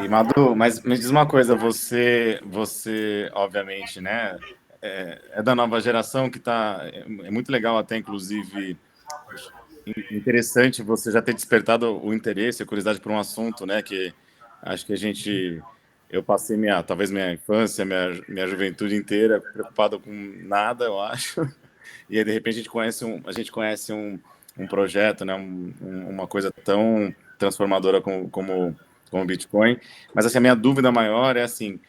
E Madu, mas me diz uma coisa, você obviamente, né, é da nova geração que tá, é muito legal até, inclusive, interessante você já ter despertado o interesse, a curiosidade por um assunto, né, que acho que eu passei talvez minha infância, minha juventude inteira preocupado com nada, eu acho, e aí de repente a gente conhece um projeto, né, uma coisa tão transformadora como o Bitcoin. Mas assim, a minha dúvida maior é assim,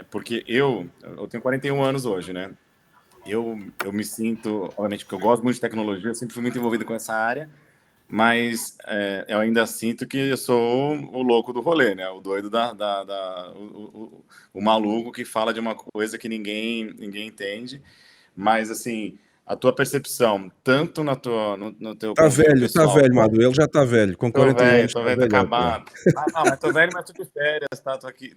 porque eu tenho 41 anos hoje, né? Eu me sinto, obviamente, porque eu gosto muito de tecnologia, eu sempre fui muito envolvido com essa área, mas eu ainda sinto que eu sou o louco do rolê, né? O doido o maluco que fala de uma coisa que ninguém entende. Mas, assim, a tua percepção, tanto no teu convívio Tá pessoal, velho, Madu. Ele já está velho. Com 41 anos tô está velho, tô velhote já. acabado. Ah, não, mas tô velho, mas tô de férias, tá? Tô aqui,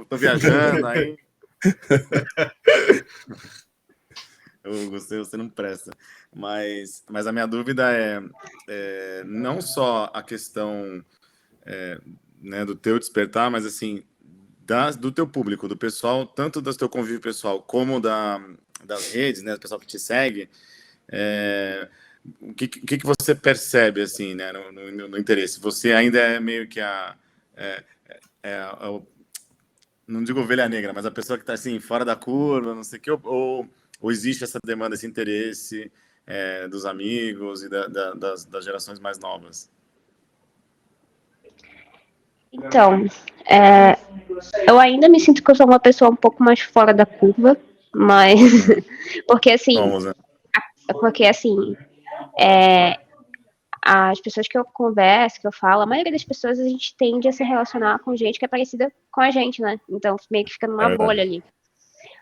tô viajando, aí eu gostei, você não presta. Mas a minha dúvida não só a questão, né, do teu despertar, mas assim, do teu público, do pessoal, tanto do teu convívio pessoal como das redes, né, do pessoal que te segue, é, o que você percebe, assim, né, no interesse? Você ainda é meio que é, não digo ovelha negra, mas a pessoa que está assim, fora da curva, não sei o que, ou existe essa demanda, esse interesse dos amigos e das gerações mais novas? Então, é, eu ainda me sinto que eu sou uma pessoa um pouco mais fora da curva, mas Uhum. porque assim, Somos, né? porque assim, é, as pessoas que eu converso, que eu falo, a maioria das pessoas a gente tende a se relacionar com gente que é parecida com a gente, né? Então meio que fica É numa bolha verdade. ali.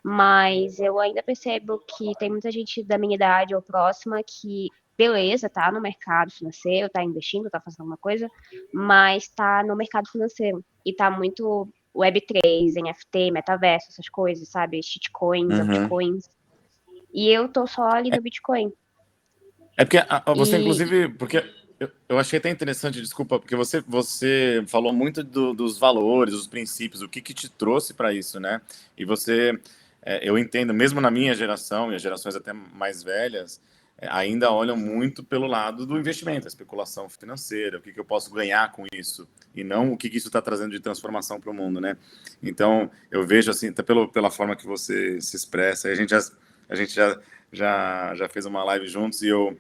Mas eu ainda percebo que tem muita gente da minha idade ou próxima que, beleza, tá no mercado financeiro, tá investindo, tá fazendo alguma coisa, mas tá no mercado financeiro. E tá muito Web3, NFT, metaverso, essas coisas, sabe? Shitcoins, Uhum. altcoins. E eu tô só ali no Bitcoin. Porque você, E, inclusive, porque eu achei até interessante, desculpa, porque você falou muito dos valores, dos princípios, o que te trouxe para isso, né? E eu entendo, mesmo na minha geração e as gerações até mais velhas, ainda olham muito pelo lado do investimento, a especulação financeira, o que eu posso ganhar com isso, e não o que isso está trazendo de transformação para o mundo, né? Então, eu vejo assim, até pela forma que você se expressa, a gente já fez uma live juntos e eu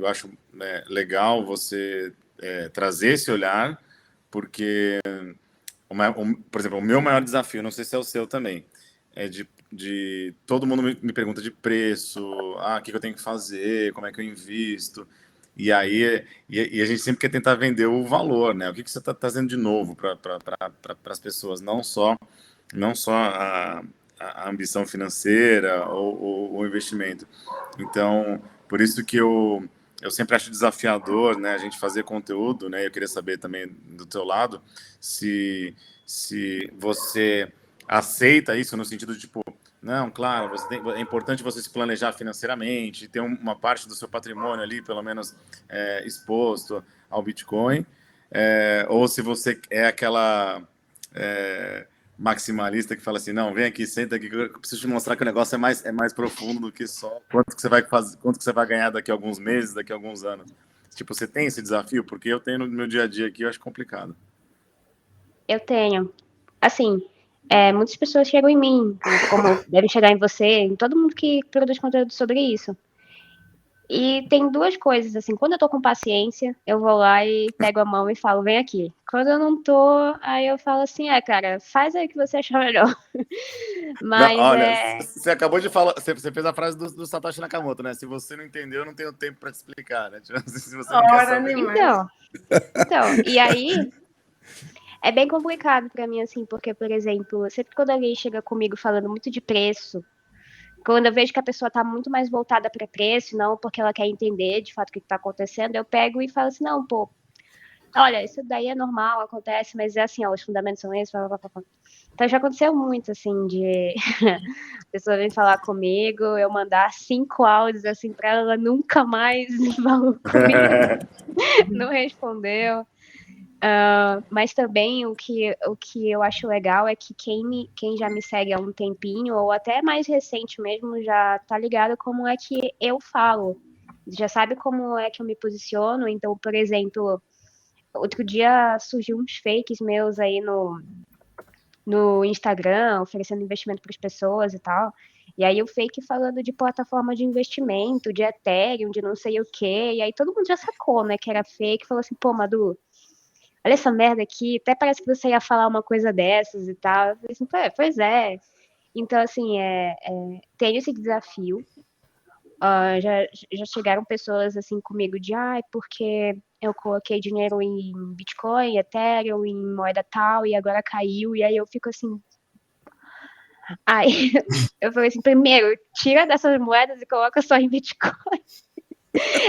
acho legal você trazer esse olhar, porque, por exemplo, o meu maior desafio, não sei se é o seu também, é de todo mundo me pergunta de preço, o que eu tenho que fazer, como é que eu invisto, e aí e a gente sempre quer tentar vender o valor, né? O que você está trazendo de novo para as pessoas, não só a ambição financeira ou o investimento. Então, por isso que eu sempre acho desafiador, né, a gente fazer conteúdo, né? Eu queria saber também do teu lado se você aceita isso no sentido de tipo, não, claro, é importante você se planejar financeiramente, ter uma parte do seu patrimônio ali, pelo menos, exposto ao Bitcoin, ou se você é aquela maximalista que fala assim, não, vem aqui, senta aqui, que eu preciso te mostrar que o negócio é mais profundo do que só quanto que você vai fazer, quanto que você vai ganhar daqui a alguns meses, daqui a alguns anos. Tipo, você tem esse desafio? Porque eu tenho no meu dia a dia aqui, eu acho complicado. eu tenho, assim, muitas pessoas chegam em mim, como devem chegar em você, em todo mundo que produz conteúdo sobre isso. E tem duas coisas, assim, quando eu tô com paciência, eu vou lá e pego a mão e falo, vem aqui. Quando eu não tô, aí eu falo assim, cara, faz aí o que você achar melhor. Não, Mas olha, você acabou de falar, você fez a frase do Satoshi Nakamoto, né? Se você não entendeu, eu não tenho tempo para te explicar, né? Tipo, se você não quer Ora, saber. nem mais. então, e aí é bem complicado pra mim, assim, porque, por exemplo, sempre quando alguém chega comigo falando muito de preço, quando eu vejo que a pessoa tá muito mais voltada para preço, não porque ela quer entender de fato o que tá acontecendo, eu pego e falo assim, não, pô, olha, isso daí é normal, acontece, mas é assim, ó, os fundamentos são esses, blá, blá, blá, blá. Então já aconteceu muito, assim, de a pessoa vir falar comigo, eu mandar 5 áudios, assim, pra ela nunca mais falou comigo, não respondeu. Mas também o que eu acho legal é que quem já me segue há um tempinho, ou até mais recente mesmo, já tá ligado como é que eu falo. Já sabe como é que eu me posiciono. Então, por exemplo, outro dia surgiu uns fakes meus aí no Instagram, oferecendo investimento para as pessoas e tal. E aí o fake falando de plataforma de investimento, de Ethereum, de não sei o quê. E aí todo mundo já sacou, né, que era fake. Falou assim, pô, Madu, olha essa merda aqui, até parece que você ia falar uma coisa dessas e tal. Eu falei assim, pois é. Então, assim, tem esse desafio. Já chegaram pessoas assim comigo de, porque eu coloquei dinheiro em Bitcoin, Ethereum, em moeda tal, e agora caiu, e aí eu fico assim. Aí eu falei assim, primeiro, tira dessas moedas e coloca só em Bitcoin.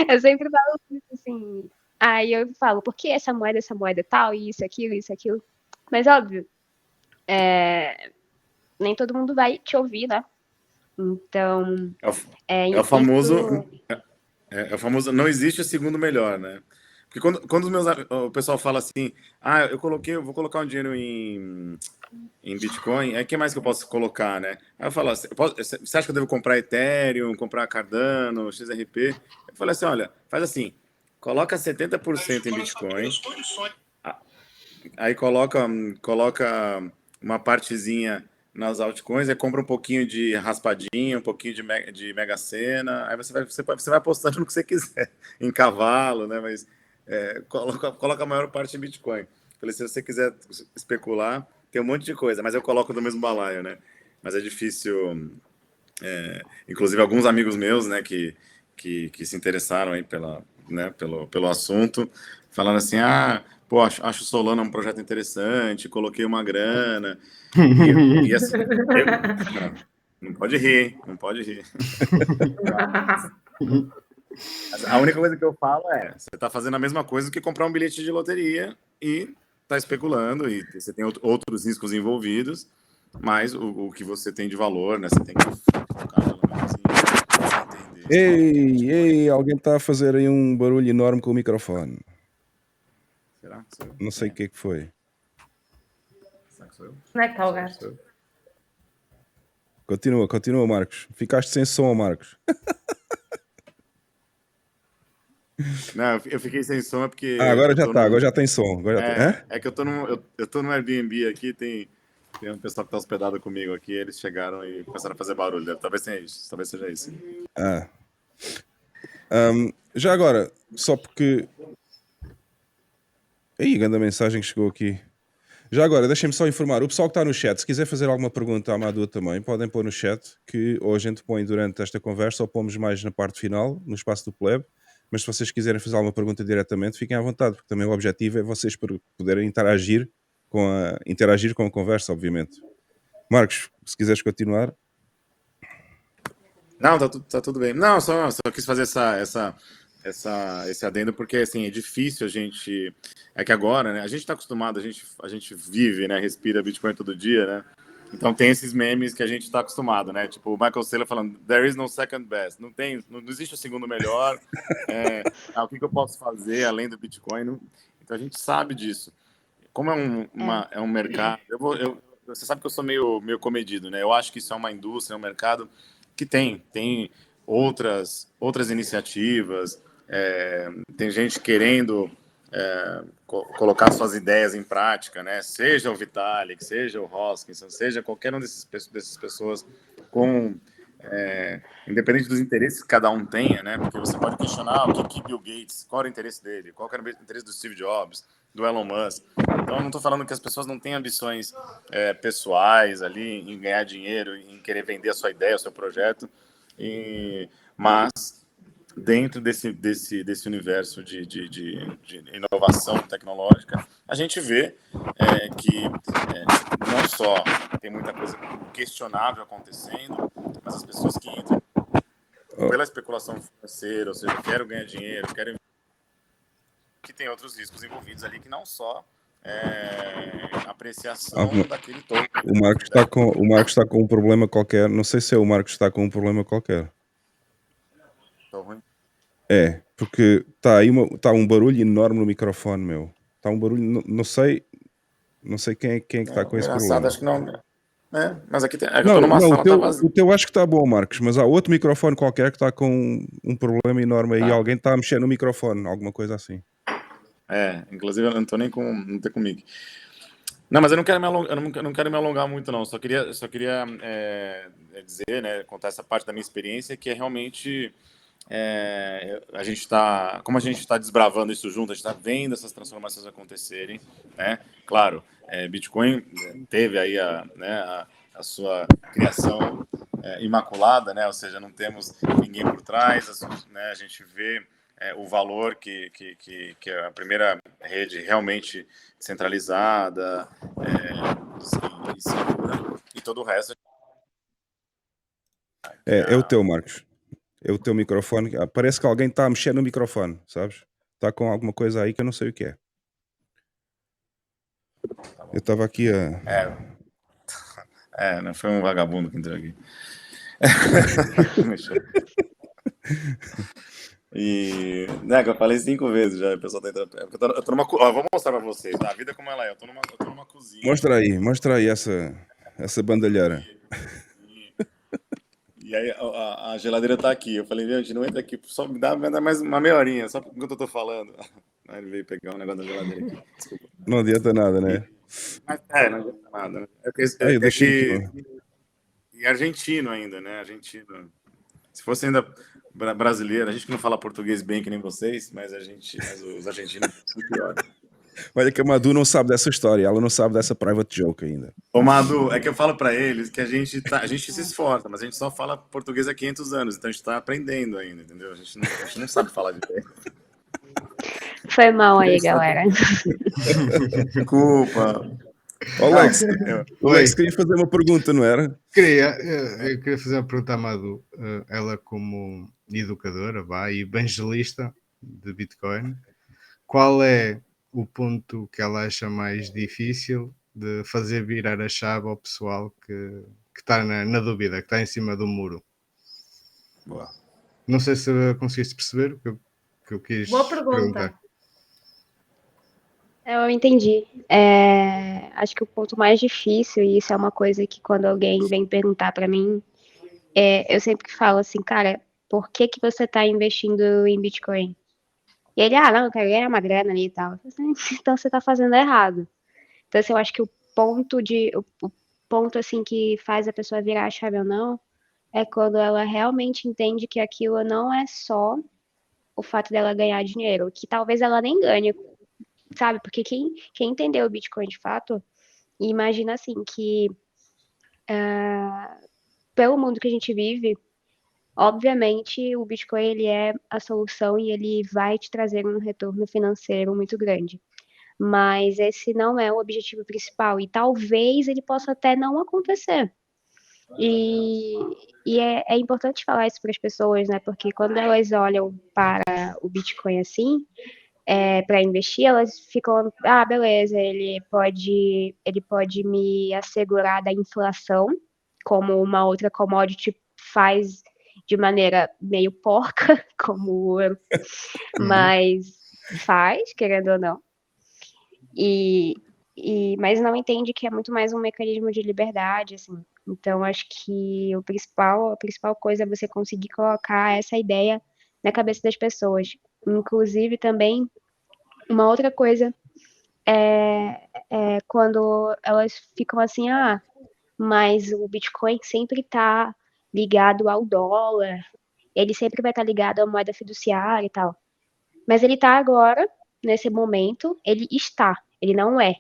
Eu sempre falo isso, assim. Aí eu falo, por que essa moeda tal, e isso, aquilo. Mas óbvio, nem todo mundo vai te ouvir, né? Então, É o famoso. É o famoso. Não existe o segundo melhor, né? Porque quando o pessoal fala assim, eu vou colocar um dinheiro em Bitcoin, o que mais que eu posso colocar, né? Aí eu falo assim, você acha que eu devo comprar Ethereum, comprar Cardano, XRP? Eu falei assim, olha, faz assim, coloca 70% em Bitcoin, aí coloca uma partezinha nas altcoins, aí compra um pouquinho de raspadinha, um pouquinho de Mega Sena, aí você vai apostando no que você quiser, em cavalo, né? Mas coloca a maior parte em Bitcoin. Falei, se você quiser especular, tem um monte de coisa, mas eu coloco do mesmo balaio, né? Mas é difícil. Inclusive, alguns amigos meus, né, que se interessaram aí pelo assunto, falando assim: pô, acho o Solana um projeto interessante, coloquei uma grana. E assim, não pode rir, não pode rir. A única coisa que eu falo você está fazendo a mesma coisa que comprar um bilhete de loteria e está especulando, e você tem outros riscos envolvidos, mas o que você tem de valor, né? Você tem que focar pelo menos em entender. Ei, alguém está a fazer aí um barulho enorme com o microfone. Será que sou eu? Não sei o que é que foi. Será que sou eu? Onde é que está o gato? Continua, Marcos. Ficaste sem som, Marcos. Não, eu fiquei sem som porque. Agora já está, agora já tem som. É que eu tô no Airbnb aqui, tem um pessoal que tá hospedado comigo aqui, eles chegaram e começaram a fazer barulho. Talvez seja isso. Já agora, só porque. Aí, grande mensagem que chegou aqui. Já agora, deixem-me só informar. O pessoal que está no chat, se quiser fazer alguma pergunta à Madu também, podem pôr no chat, que ou a gente põe durante esta conversa ou pomos mais na parte final, no espaço do pleb. Mas se vocês quiserem fazer alguma pergunta diretamente, fiquem à vontade, porque também o objetivo é vocês poderem interagir com a conversa, obviamente. Marcos, se quiseres continuar. Não, tá tudo bem. Não, só quis fazer esse adendo, porque assim, é difícil a gente. É que agora, né? A gente tá acostumado, a gente vive, né? Respira Bitcoin todo dia, né? Então tem esses memes que a gente tá acostumado, né? Tipo o Michael Saylor falando, there is no second best. Não existe o segundo melhor. O que eu posso fazer além do Bitcoin? Então a gente sabe disso. Como é um mercado. Você sabe que eu sou meio comedido, né? Eu acho que isso é uma indústria, é um mercado que tem outras iniciativas, tem gente querendo colocar suas ideias em prática, né? Seja o Vitalik, seja o Hoskinson, seja qualquer um dessas pessoas com independente dos interesses que cada um tenha, né? Porque você pode questionar o que Bill Gates, qual era o interesse dele, qual era o interesse do Steve Jobs, do Elon Musk. Então, eu não estou falando que as pessoas não têm ambições pessoais ali em ganhar dinheiro, em querer vender a sua ideia, o seu projeto, mas dentro desse universo de inovação tecnológica, a gente vê que não só tem muita coisa questionável acontecendo, mas as pessoas que entram pela especulação financeira, ou seja, quero ganhar dinheiro, que tem outros riscos envolvidos ali, que não só apreciação daquele token. O Marcos está com um problema qualquer. Não sei se é o Marcos que está com um problema qualquer. Tô ruim. Porque está aí tá um barulho enorme no microfone, meu. Está um barulho, não sei quem é que está com esse Engraçado, problema. acho que não. Mas aqui tem. É que eu Não, tô numa sala, tá o vazia. teu acho que está bom, Marcos, mas há outro microfone qualquer que está com um problema enorme aí. Tá. Alguém está a mexer no microfone, alguma coisa assim. Inclusive eu não tô nem com. Não tô com mic. Não, mas eu não quero eu não quero me alongar muito, não. Só queria dizer, né, contar essa parte da minha experiência, que é realmente a gente está, como a gente está desbravando isso junto, a gente está vendo essas transformações acontecerem, né? Claro, Bitcoin teve aí a sua criação imaculada, né? Ou seja, não temos ninguém por trás, né? A gente vê o valor que é a primeira rede realmente centralizada e segura, e todo o resto É o teu, Marcos. É o teu microfone. Parece que alguém está a mexer no microfone, sabes? Está com alguma coisa aí que eu não sei o que é. Eu estava aqui a. não foi um vagabundo que entrou aqui. E, né, que eu falei 5 vezes já, o pessoal tá entrando. Eu tô numa. Ó, vou mostrar pra vocês, tá? A vida como ela é. Eu tô numa cozinha. Mostra aí essa bandalheira. E aí a geladeira tá aqui. Eu falei, gente, não entra aqui, só me dá mais uma meia horinha, só enquanto eu tô falando. Aí ele veio pegar um negócio da geladeira aqui. Desculpa. Não adianta nada, né? Mas, não adianta nada. Aí, eu deixei aqui. E argentino ainda, né? Argentino. Se fosse ainda brasileiro, a gente que não fala português bem que nem vocês, mas os argentinos são piores. Olha que a Madu não sabe dessa história, ela não sabe dessa private joke ainda. Ô, Madu, é que eu falo pra eles que a gente se esforça, mas a gente só fala português há 500 anos, então a gente tá aprendendo ainda, entendeu? A gente não sabe falar direito. Foi mal aí, galera. Desculpa. Alex, o Alex queria fazer uma pergunta, não era? Eu queria fazer uma pergunta à Madu. Ela como educadora e evangelista de Bitcoin, qual é o ponto que ela acha mais difícil de fazer virar a chave ao pessoal que está na dúvida, que está em cima do muro? Boa. Não sei se conseguiste perceber o que eu quis Boa pergunta. perguntar. Eu entendi. Acho que o ponto mais difícil, e isso é uma coisa que quando alguém vem perguntar para mim, eu sempre falo assim, cara, por que você está investindo em Bitcoin? E ele, não, eu quero ganhar uma grana ali e tal. Então você está fazendo errado. Então, assim, eu acho que o ponto assim que faz a pessoa virar a chave ou não é quando ela realmente entende que aquilo não é só o fato dela ganhar dinheiro, que talvez ela nem ganhe, sabe? Porque quem entendeu o Bitcoin de fato, imagina assim que pelo mundo que a gente vive, obviamente o Bitcoin ele é a solução e ele vai te trazer um retorno financeiro muito grande. Mas esse não é o objetivo principal e talvez ele possa até não acontecer. E é importante falar isso para as pessoas, né? Porque quando elas olham para o Bitcoin assim, para investir, elas ficam, beleza, ele pode me assegurar da inflação, como uma outra commodity faz de maneira meio porca, como o ouro, mas faz, querendo ou não. Mas não entende que é muito mais um mecanismo de liberdade, assim. Então, acho que a principal coisa é você conseguir colocar essa ideia na cabeça das pessoas. Inclusive, também, uma outra coisa é quando elas ficam assim, mas o Bitcoin sempre está ligado ao dólar, ele sempre vai estar ligado à moeda fiduciária e tal. Mas ele está agora, nesse momento, ele não é.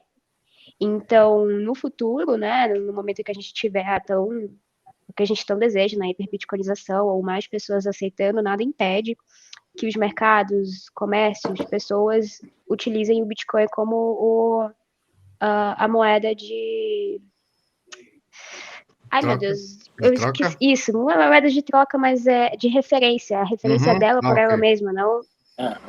Então, no futuro, né, no momento que a gente tiver o que a gente tão deseja, na hiperbitcoinização, ou mais pessoas aceitando, nada impede que os mercados, comércios, pessoas utilizem o Bitcoin como a moeda de... Ai, Troca? meu Deus, De eu troca? esqueci. Isso, não é moeda de troca, mas é de referência. A referência dela por ela mesma, não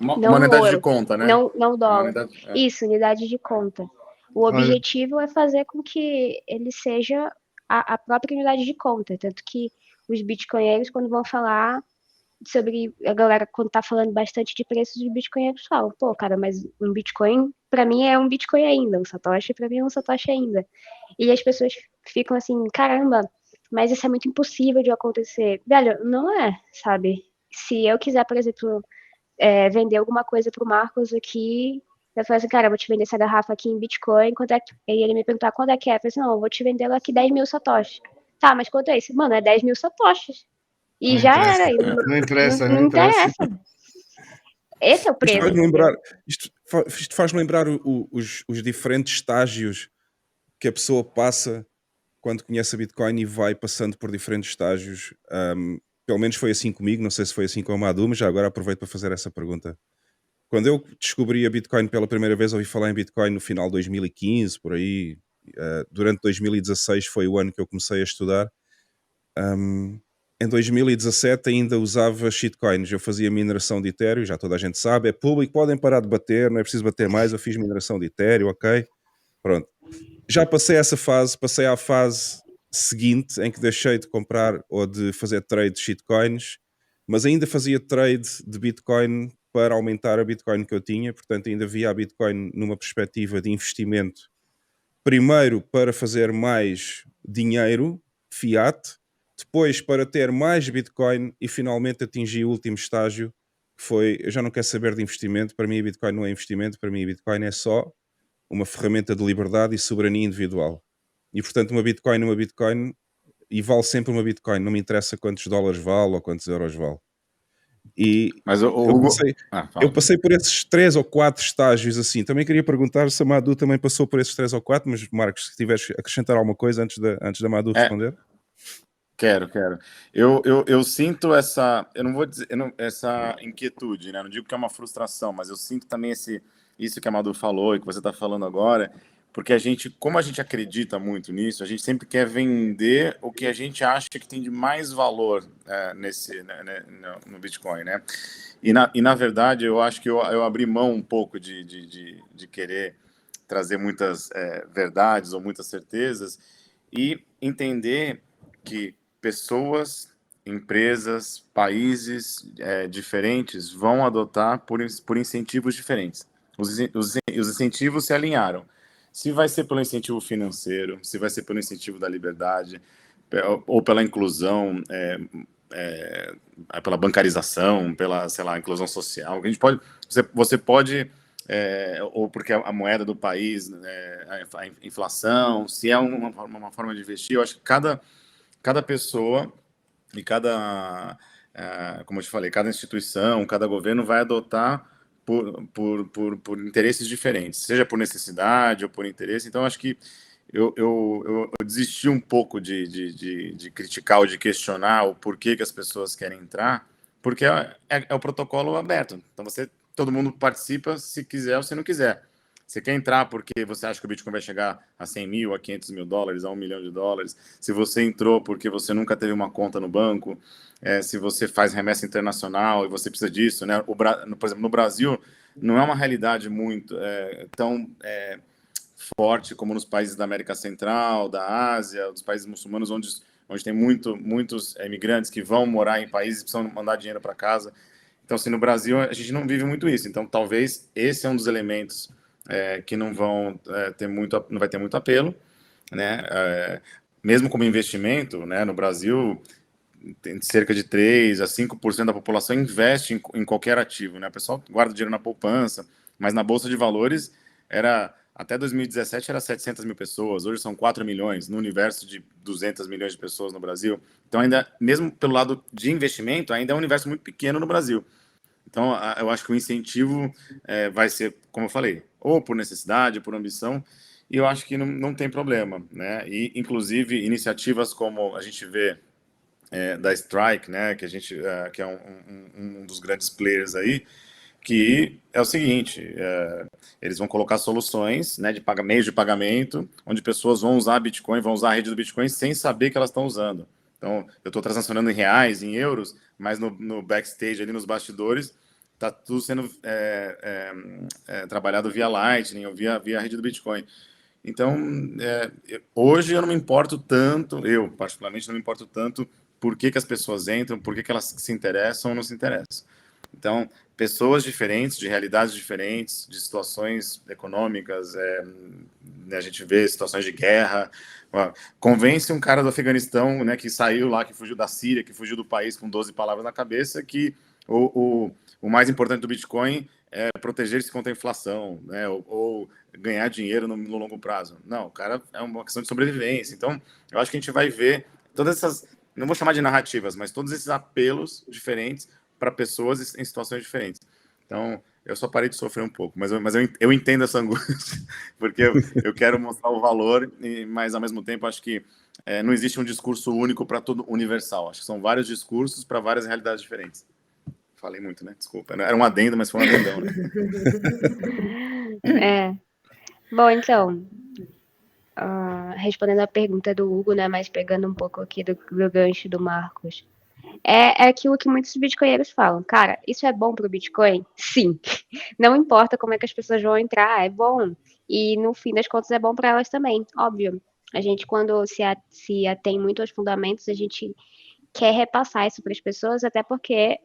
Uma unidade de ouro, conta, né? não dólar. Unidade, Isso, unidade de conta. O objetivo é fazer com que ele seja a própria unidade de conta. Tanto que os bitcoinheiros, quando vão falar sobre... A galera, quando tá falando bastante de preços, os bitcoinheiros falam, pô, cara, mas um bitcoin para mim é um Bitcoin ainda, um Satoshi para mim é um Satoshi ainda. E as pessoas ficam assim, caramba, mas isso é muito impossível de acontecer. Velho, não é, sabe? Se eu quiser, por exemplo, vender alguma coisa pro Marcos aqui, eu falo assim, cara, eu vou te vender essa garrafa aqui em Bitcoin, quanto é que... Aí ele me perguntar quanto é que é, eu falei assim, não, eu vou te vender ela aqui 10 mil satoshis. Tá, mas quanto é isso? Mano, é 10 mil satoshis. E Não já interessa. era. E Não interessa, não não interessa. interessa. Esse é o Isto preço. faz-me lembrar, isto faz-me lembrar os diferentes estágios que a pessoa passa quando conhece a Bitcoin e vai passando por diferentes estágios. Pelo menos foi assim comigo, não sei se foi assim com a Madu, mas já agora aproveito para fazer essa pergunta. Quando eu descobri a Bitcoin pela primeira vez, ouvi falar em Bitcoin no final de 2015, por aí. Durante 2016 foi o ano que eu comecei a estudar. Em 2017 ainda usava shitcoins, eu fazia mineração de Ethereum, já toda a gente sabe, é público, podem parar de bater, não é preciso bater mais, eu fiz mineração de Ethereum, ok? Pronto. Já passei essa fase, passei à fase seguinte em que deixei de comprar ou de fazer trade de shitcoins, mas ainda fazia trade de Bitcoin para aumentar a Bitcoin que eu tinha, portanto ainda via a Bitcoin numa perspectiva de investimento, primeiro para fazer mais dinheiro, fiat, depois para ter mais Bitcoin e finalmente atingir o último estágio, que foi, eu já não quero saber de investimento, para mim a Bitcoin não é investimento, para mim a Bitcoin é só uma ferramenta de liberdade e soberania individual. E portanto uma Bitcoin e vale sempre uma Bitcoin, não me interessa quantos dólares vale ou quantos euros vale. E Mas o eu Hugo. passei, Ah, eu fala. passei por esses 3 ou 4 estágios assim. Também queria perguntar se a Madu também passou por esses 3 ou 4, mas Marcos, se tiveres a acrescentar alguma coisa antes da Madu É, responder. quero. Eu sinto essa, eu não vou dizer, essa inquietude, né? Não digo que é uma frustração, mas eu sinto também isso que a Madu falou e que você está falando agora, porque como a gente acredita muito nisso, a gente sempre quer vender o que a gente acha que tem de mais valor no Bitcoin, né? E na verdade, eu acho que eu abri mão um pouco de querer trazer muitas verdades ou muitas certezas e entender que pessoas, empresas, países diferentes vão adotar por incentivos diferentes. Os incentivos se alinharam. Se vai ser pelo incentivo financeiro, se vai ser pelo incentivo da liberdade, ou pela inclusão, pela bancarização, pela, sei lá, inclusão social. A gente pode, você pode, ou porque a moeda do país, a inflação, se é uma forma de investir, eu acho que cada pessoa e como eu te falei, cada instituição, cada governo vai adotar por interesses diferentes, seja por necessidade ou por interesse. Então, acho que eu desisti um pouco de criticar ou de questionar o porquê que as pessoas querem entrar, porque é o protocolo aberto. Então, todo mundo participa se quiser ou se não quiser. Você quer entrar porque você acha que o Bitcoin vai chegar a 100 mil, a 500 mil dólares, a $1 milhão. Se você entrou porque você nunca teve uma conta no banco, se você faz remessa internacional e você precisa disso, né? Por exemplo, no Brasil, não é uma realidade muito tão forte como nos países da América Central, da Ásia, dos países muçulmanos, onde tem muitos imigrantes que vão morar em países e precisam mandar dinheiro para casa. Então, assim, no Brasil, a gente não vive muito isso. Então, talvez esse é um dos elementos que não vai ter muito apelo, né? Mesmo como investimento, né? No Brasil, tem cerca de 3 a 5% da população investe em qualquer ativo, né? O pessoal guarda dinheiro na poupança, mas na Bolsa de Valores até 2017 era 700 mil pessoas, hoje são 4 milhões, no universo de 200 milhões de pessoas no Brasil. Então, ainda, mesmo pelo lado de investimento, ainda é um universo muito pequeno no Brasil. Então, eu acho que o incentivo vai ser, como eu falei, ou por necessidade, por ambição, e eu acho que não tem problema, né? E, inclusive, iniciativas como a gente vê da Strike, né, que é um dos grandes players aí, que é o seguinte, eles vão colocar soluções, né, meios de pagamento, onde pessoas vão usar Bitcoin, vão usar a rede do Bitcoin sem saber que elas estão usando. Então, eu estou transacionando em reais, em euros, mas no backstage, ali nos bastidores, está tudo sendo trabalhado via Lightning ou via a rede do Bitcoin. Então, hoje eu não me importo tanto, eu particularmente não me importo tanto por que as pessoas entram, por que elas se interessam ou não se interessam. Então, pessoas diferentes, de realidades diferentes, de situações econômicas, a gente vê situações de guerra. Convence um cara do Afeganistão, né, que saiu lá, que fugiu da Síria, que fugiu do país com 12 palavras na cabeça, que o mais importante do Bitcoin é proteger-se contra a inflação, né, ou ganhar dinheiro no longo prazo. Não, o cara é uma questão de sobrevivência. Então, eu acho que a gente vai ver todas essas, não vou chamar de narrativas, mas todos esses apelos diferentes para pessoas em situações diferentes. Então, eu só parei de sofrer um pouco, mas eu entendo essa angústia, porque eu quero mostrar o valor, mas ao mesmo tempo acho que não existe um discurso único para todo universal. Acho que são vários discursos para várias realidades diferentes. Falei muito, né? Desculpa. Era um adendo, mas foi um adendão, né? Bom, então, respondendo a pergunta do Hugo, né, mas pegando um pouco aqui do gancho do Marcos, é aquilo que muitos bitcoinheiros falam. Cara, isso é bom para o Bitcoin? Sim. Não importa como é que as pessoas vão entrar, é bom. E no fim das contas é bom para elas também, óbvio. A gente, quando se atém muito aos fundamentos, a gente quer repassar isso para as pessoas, até porque,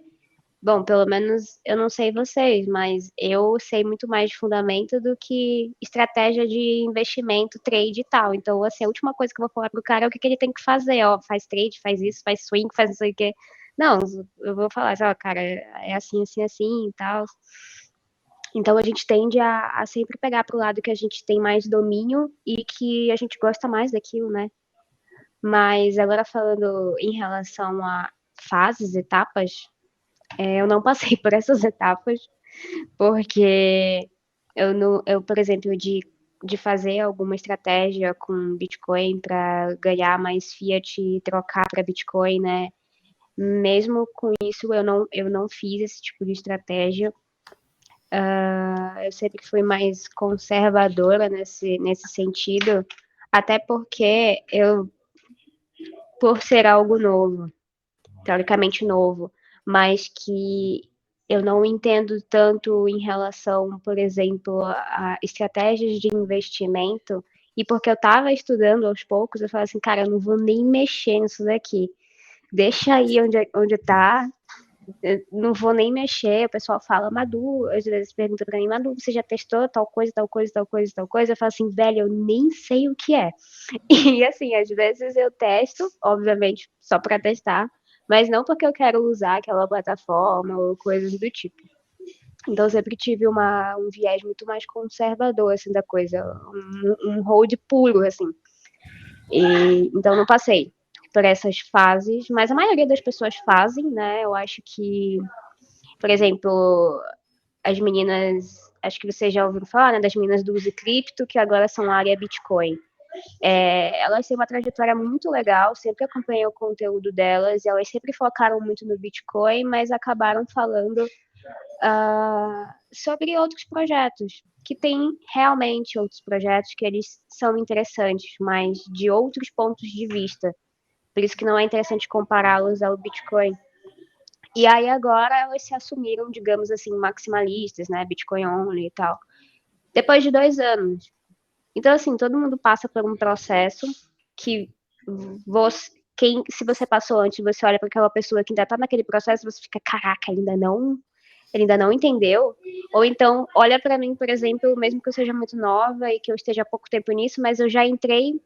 bom, pelo menos eu não sei vocês, mas eu sei muito mais de fundamento do que estratégia de investimento, trade e tal. Então, assim, a última coisa que eu vou falar pro cara é o que ele tem que fazer, ó, faz trade, faz isso, faz swing, faz não sei o quê. Não, eu vou falar, ó, cara, é assim, assim, assim e tal. Então, a gente tende a sempre pegar pro lado que a gente tem mais domínio e que a gente gosta mais daquilo, né? Mas agora falando em relação a fases, etapas, eu não passei por essas etapas, porque por exemplo, de fazer alguma estratégia com Bitcoin para ganhar mais fiat e trocar para Bitcoin, né? Mesmo com isso, eu não fiz esse tipo de estratégia. Eu sempre fui mais conservadora nesse sentido, até porque por ser algo novo, teoricamente novo, mas que eu não entendo tanto em relação, por exemplo, a estratégias de investimento, e porque eu estava estudando aos poucos, eu falei assim, cara, eu não vou nem mexer nisso daqui. Deixa aí onde tá, eu não vou nem mexer. O pessoal fala, Madu, às vezes pergunta pra mim, Madu, você já testou tal coisa, tal coisa, tal coisa, tal coisa? Eu falo assim, velho, eu nem sei o que é. E assim, às vezes eu testo, obviamente, só para testar, mas não porque eu quero usar aquela plataforma ou coisas do tipo. Então eu sempre tive um viés muito mais conservador, assim, da coisa, um hold puro, assim. Então não passei por essas fases, mas a maioria das pessoas fazem, né? Eu acho que, por exemplo, as meninas, acho que vocês já ouviram falar, né, das meninas do Use Cripto, que agora são área Bitcoin. Elas têm uma trajetória muito legal, sempre acompanhei o conteúdo delas, elas sempre focaram muito no Bitcoin, mas acabaram falando sobre outros projetos, que tem realmente outros projetos que eles são interessantes, mas de outros pontos de vista. Por isso que não é interessante compará-los ao Bitcoin. E aí agora elas se assumiram, digamos assim, maximalistas, né, Bitcoin only e tal. Depois de 2 anos. Então, assim, todo mundo passa por um processo que se você passou antes, você olha para aquela pessoa que ainda está naquele processo, você fica, caraca, ele ainda não entendeu. Ou então, olha para mim, por exemplo, mesmo que eu seja muito nova e que eu esteja há pouco tempo nisso, mas eu já entrei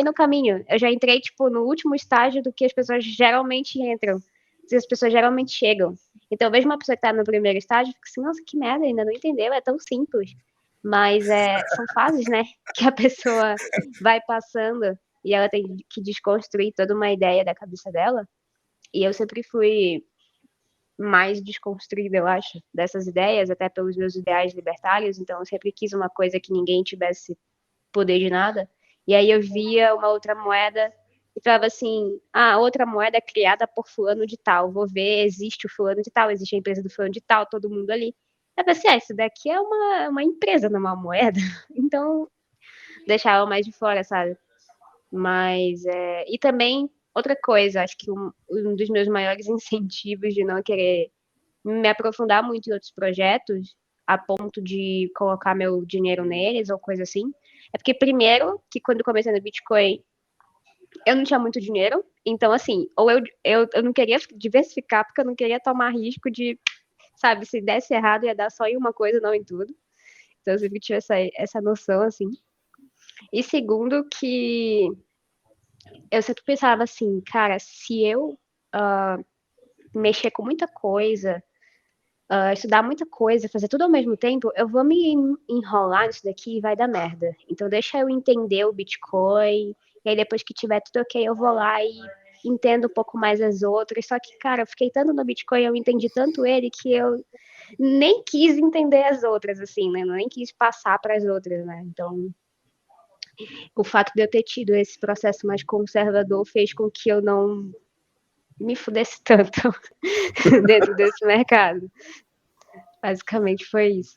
no caminho, eu já entrei, tipo, no último estágio do que as pessoas geralmente entram, que as pessoas geralmente chegam. Então, eu vejo uma pessoa que tá no primeiro estágio, fico assim, nossa, que merda, ainda não entendeu, é tão simples. Mas são fases, né, que a pessoa vai passando e ela tem que desconstruir toda uma ideia da cabeça dela. E eu sempre fui mais desconstruída, eu acho, dessas ideias, até pelos meus ideais libertários. Então, eu sempre quis uma coisa que ninguém tivesse poder de nada. E aí eu via uma outra moeda e falava assim, outra moeda é criada por fulano de tal, vou ver, existe o fulano de tal, existe a empresa do fulano de tal, todo mundo ali. Eu pensei, isso daqui é uma empresa, não é uma moeda. Então, deixava mais de fora, sabe? Mas, e também, outra coisa, acho que um dos meus maiores incentivos de não querer me aprofundar muito em outros projetos, a ponto de colocar meu dinheiro neles ou coisa assim, é porque, primeiro, que quando comecei no Bitcoin, eu não tinha muito dinheiro, então, assim, ou eu não queria diversificar, porque eu não queria tomar risco de, sabe, se desse errado, ia dar só em uma coisa, não em tudo. Então, eu sempre tive essa noção, assim. E segundo, que eu sempre pensava assim, cara, se eu mexer com muita coisa, estudar muita coisa, fazer tudo ao mesmo tempo, eu vou me enrolar nisso daqui e vai dar merda. Então deixa eu entender o Bitcoin, e aí depois que tiver tudo ok, eu vou lá e entendo um pouco mais as outras. Só que, cara, eu fiquei tanto no Bitcoin, eu entendi tanto ele, que eu nem quis entender as outras, assim, né? Nem quis passar para as outras, né? Então, o fato de eu ter tido esse processo mais conservador fez com que eu não me fudesse tanto dentro desse mercado. Basicamente foi isso.